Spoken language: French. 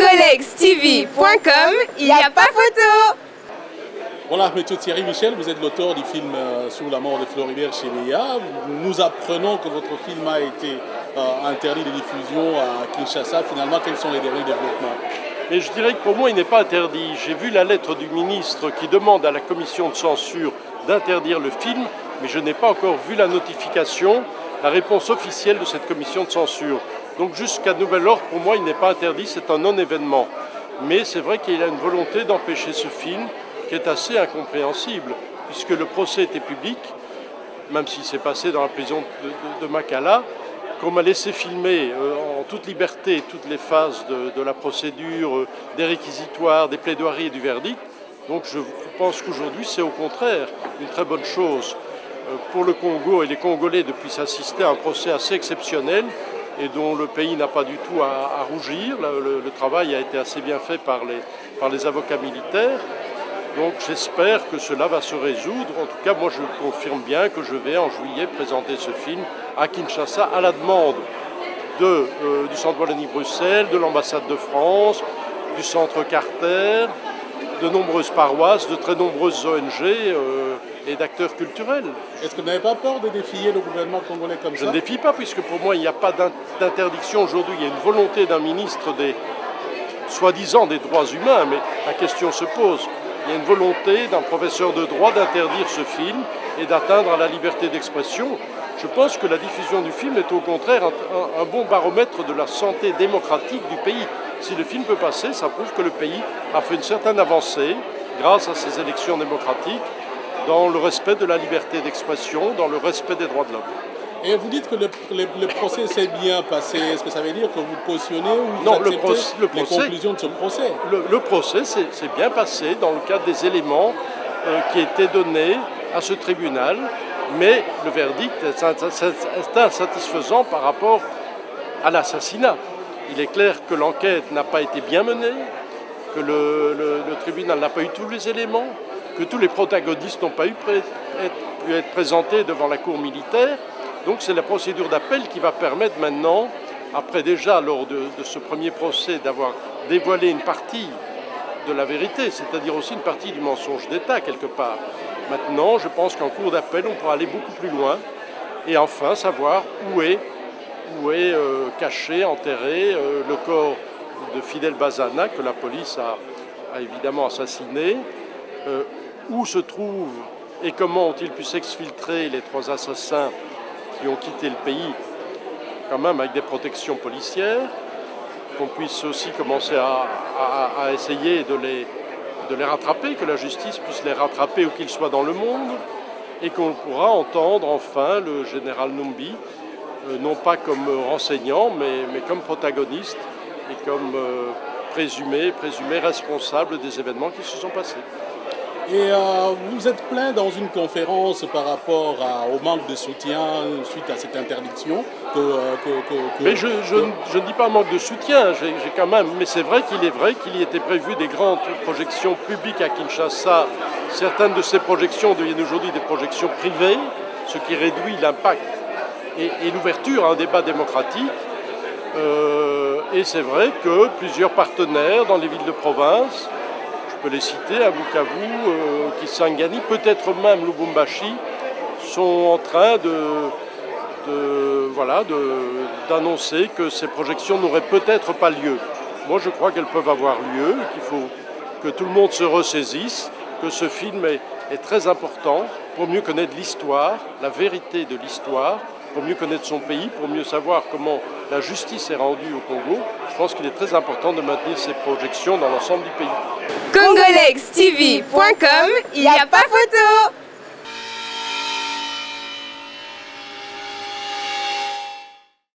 congolextv.com, il n'y a pas photo. Voilà, M. Thierry Michel, vous êtes l'auteur du film sur la mort de Floribert Chebeya. Nous apprenons que votre film a été interdit de diffusion à Kinshasa. Finalement, quels sont les derniers développements? Mais je dirais que pour moi, il n'est pas interdit. J'ai vu la lettre du ministre qui demande à la commission de censure d'interdire le film, mais je n'ai pas encore vu la notification, la réponse officielle de cette commission de censure. Donc jusqu'à nouvel ordre, pour moi, il n'est pas interdit, c'est un non-événement. Mais c'est vrai qu'il y a une volonté d'empêcher ce film qui est assez incompréhensible, puisque le procès était public, même s'il s'est passé dans la prison de Makala, qu'on m'a laissé filmer en toute liberté toutes les phases de la procédure, des réquisitoires, des plaidoiries et du verdict. Donc je pense qu'aujourd'hui, c'est au contraire une très bonne chose pour le Congo et les Congolais de puissent assister à un procès assez exceptionnel et dont le pays n'a pas du tout à rougir. Le travail a été assez bien fait par les avocats militaires. Donc j'espère que cela va se résoudre. En tout cas, moi je confirme bien que je vais en juillet présenter ce film à Kinshasa à la demande du Centre Wallonie-Bruxelles, de l'ambassade de France, du Centre Carter, de nombreuses paroisses, de très nombreuses ONG et d'acteurs culturels. Est-ce que vous n'avez pas peur de défier le gouvernement congolais comme ça? Je ne défie pas, puisque pour moi il n'y a pas d'interdiction aujourd'hui. Il y a une volonté d'un ministre soi-disant des droits humains, mais la question se pose. Il y a une volonté d'un professeur de droit d'interdire ce film et d'atteindre à la liberté d'expression. Je pense que la diffusion du film est au contraire un bon baromètre de la santé démocratique du pays. Si le film peut passer, ça prouve que le pays a fait une certaine avancée grâce à ces élections démocratiques dans le respect de la liberté d'expression, dans le respect des droits de l'homme. Et vous dites que le procès s'est bien passé. Est-ce que ça veut dire que vous cautionnez ou vous acceptez les conclusions de ce procès? Le procès s'est bien passé dans le cadre des éléments qui étaient donnés à ce tribunal, mais le verdict est insatisfaisant par rapport à l'assassinat. Il est clair que l'enquête n'a pas été bien menée, que le tribunal n'a pas eu tous les éléments, que tous les protagonistes n'ont pas pu être présentés devant la cour militaire. Donc c'est la procédure d'appel qui va permettre maintenant, après déjà lors de ce premier procès, d'avoir dévoilé une partie de la vérité, c'est-à-dire aussi une partie du mensonge d'État quelque part. Maintenant, je pense qu'en cours d'appel, on pourra aller beaucoup plus loin et enfin savoir où est caché, enterré le corps de Fidel Bazana, que la police a évidemment assassiné, où se trouvent et comment ont-ils pu s'exfiltrer les trois assassins qui ont quitté le pays, quand même avec des protections policières, qu'on puisse aussi commencer à essayer de les rattraper, que la justice puisse les rattraper où qu'ils soient dans le monde, et qu'on pourra entendre enfin le général Numbi, non pas comme renseignant, mais comme protagoniste et comme présumé responsable des événements qui se sont passés. Et vous êtes plaint dans une conférence par rapport au manque de soutien suite à cette interdiction Mais je ne dis pas manque de soutien, j'ai quand même, mais c'est vrai qu'il y était prévu des grandes projections publiques à Kinshasa. Certaines de ces projections deviennent aujourd'hui des projections privées, ce qui réduit l'impact et l'ouverture à un débat démocratique. Et c'est vrai que plusieurs partenaires dans les villes de province, je peux les citer, à Bukavu, Kisangani, peut-être même Lubumbashi, sont en train d'annoncer que ces projections n'auraient peut-être pas lieu. Moi, je crois qu'elles peuvent avoir lieu, qu'il faut que tout le monde se ressaisisse, que ce film est très important pour mieux connaître l'histoire, la vérité de l'histoire, pour mieux connaître son pays, pour mieux savoir comment la justice est rendue au Congo. Je pense qu'il est très important de maintenir ces projections dans l'ensemble du pays. congolextv.com, il n'y a pas photo.